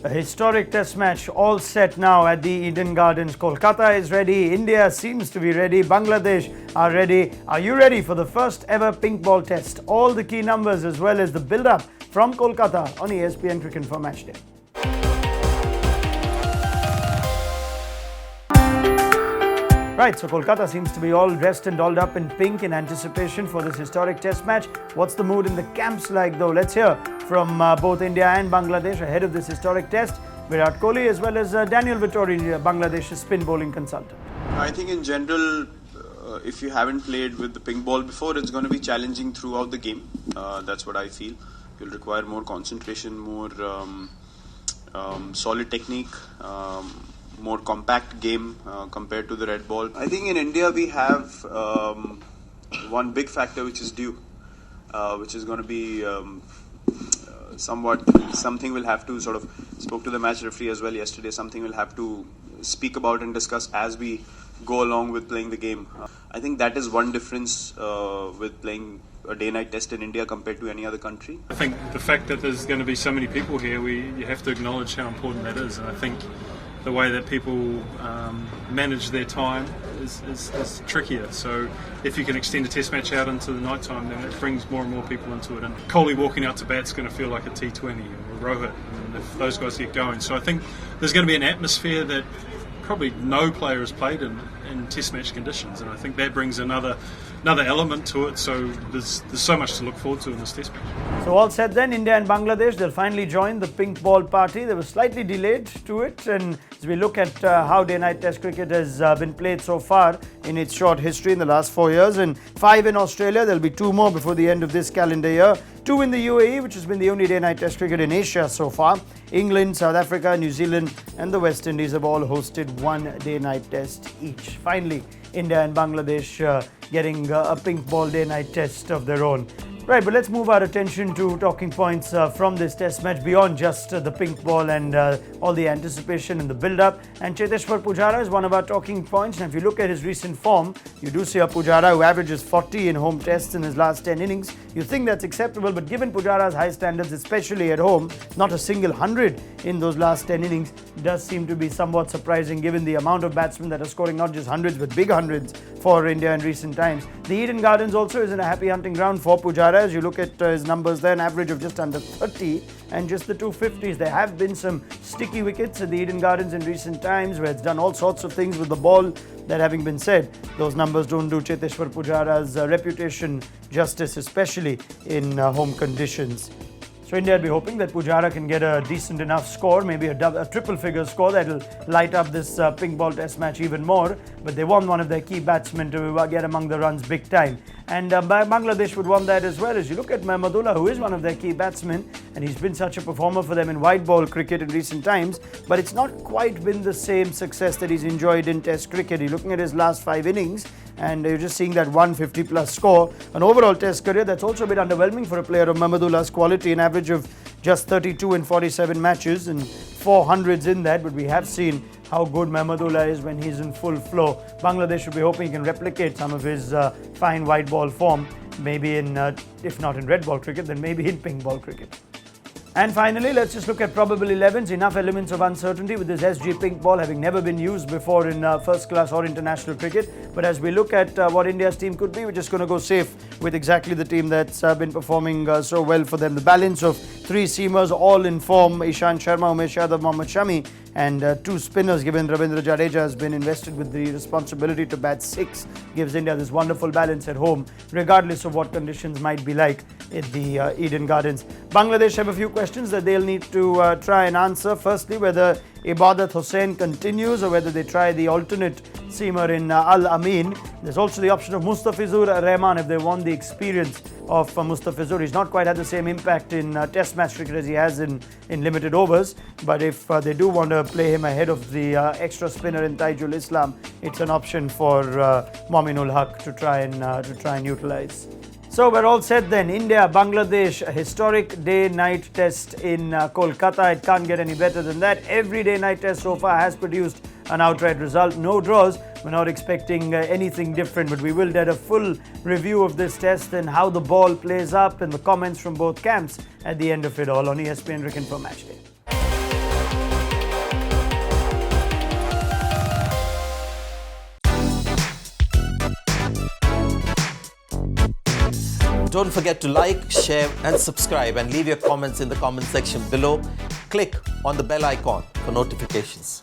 A historic test match all set now at the Eden Gardens. Kolkata is ready. India seems to be ready. Bangladesh are ready. Are you ready for the first ever pink ball test? All the key numbers as well as the build-up from Kolkata on ESPN Cricinfo Matchday. Right, so Kolkata seems to be all dressed and dolled up in pink in anticipation for this historic test match. What's the mood in the camps like though? Let's hear from both India and Bangladesh ahead of this historic test. Virat Kohli as well as Daniel Vittori, Bangladesh's spin bowling consultant. I think in general, if you haven't played with the pink ball before, it's going to be challenging throughout the game. That's what I feel. You'll require more concentration, more solid technique, more compact game compared to the red ball. I think in India we have one big factor which is due, which is going to be something we'll have to sort of, spoke to the match referee as well yesterday, something we'll have to speak about and discuss as we go along with playing the game. I think that is one difference with playing a day-night test in India compared to any other country. I think the fact that there's going to be so many people here, you have to acknowledge how important that is, and I think the way that people manage their time is trickier. So if you can extend a test match out into the night time, then it brings more and more people into it. And Kohli walking out to bat's going to feel like a T20 or Rohit, and if those guys get going. So I think there's going to be an atmosphere that probably no player has played in test match conditions, and I think that brings another element to it. So there's so much to look forward to in this test match. So all set then, India and Bangladesh, they'll finally join the pink ball party. They were slightly delayed to it, and as we look at how day-night test cricket has been played so far in its short history in the last 4 years, and 5 in Australia, there'll be 2 more before the end of this calendar year. 2 in the UAE, which has been the only day-night test cricket in Asia so far. England, South Africa, New Zealand and the West Indies have all hosted 1 day-night test each. Finally, India and Bangladesh getting a pink ball day-night test of their own. Right, but let's move our attention to talking points from this test match beyond just the pink ball and all the anticipation and the build-up. And Cheteshwar Pujara is one of our talking points. And if you look at his recent form, you do see a Pujara who averages 40 in home tests in his last 10 innings. You think that's acceptable, but given Pujara's high standards, especially at home, not a single 100 in those last 10 innings does seem to be somewhat surprising given the amount of batsmen that are scoring not just hundreds but big hundreds for India in recent times. The Eden Gardens also is in a happy hunting ground for Pujara. As you look at his numbers there, an average of just under 30 and just the 250s. There have been some sticky wickets at the Eden Gardens in recent times where it's done all sorts of things with the ball. That having been said, those numbers don't do Cheteshwar Pujara's reputation justice, especially in home conditions. So India will be hoping that Pujara can get a decent enough score, maybe a triple figure score that will light up this pink ball test match even more. But they want one of their key batsmen to get among the runs big time. And Bangladesh would want that as well. As you look at Mahmudullah, who is one of their key batsmen, and he's been such a performer for them in white ball cricket in recent times, but it's not quite been the same success that he's enjoyed in test cricket. You're looking at his last 5 innings, and you're just seeing that 150 plus score. An overall test career that's also been underwhelming for a player of Mahmudullah's quality, an average of just 32 in 47 matches and 400s in that, but we have seen how good Mahmudullah is when he's in full flow. Bangladesh should be hoping he can replicate some of his fine white ball form, maybe in, if not in red ball cricket, then maybe in pink ball cricket. And finally, let's just look at probable 11s. Enough elements of uncertainty with this SG pink ball having never been used before in first class or international cricket. But as we look at what India's team could be, we're just going to go safe with exactly the team that's been performing so well for them. The balance of 3 seamers all in form, Ishant Sharma, Umesh Yadav, Mohammad Shami, and 2 spinners given Ravindra Jadeja has been invested with the responsibility to bat 6, gives India this wonderful balance at home, regardless of what conditions might be like at the Eden Gardens. Bangladesh have a few questions that they'll need to try and answer. Firstly, whether Ibadat Hussain continues or whether they try the alternate seamer in Al Amin. There's also the option of Mustafizur Rahman if they want the experience of Mustafizur. He's not quite had the same impact in test match cricket as he has in limited overs, but if they do want to play him ahead of the extra spinner in Taijul Islam, it's an option for Mominul Haq to try and utilize. So we're all set then. India, Bangladesh, a historic day-night test in Kolkata. It can't get any better than that. Every day-night test so far has produced an outright result. No draws. We're not expecting anything different, but we will get a full review of this test and how the ball plays up and the comments from both camps at the end of it all on ESPN Cricinfo Matchday. Don't forget to like, share and subscribe and leave your comments in the comment section below. Click on the bell icon for notifications.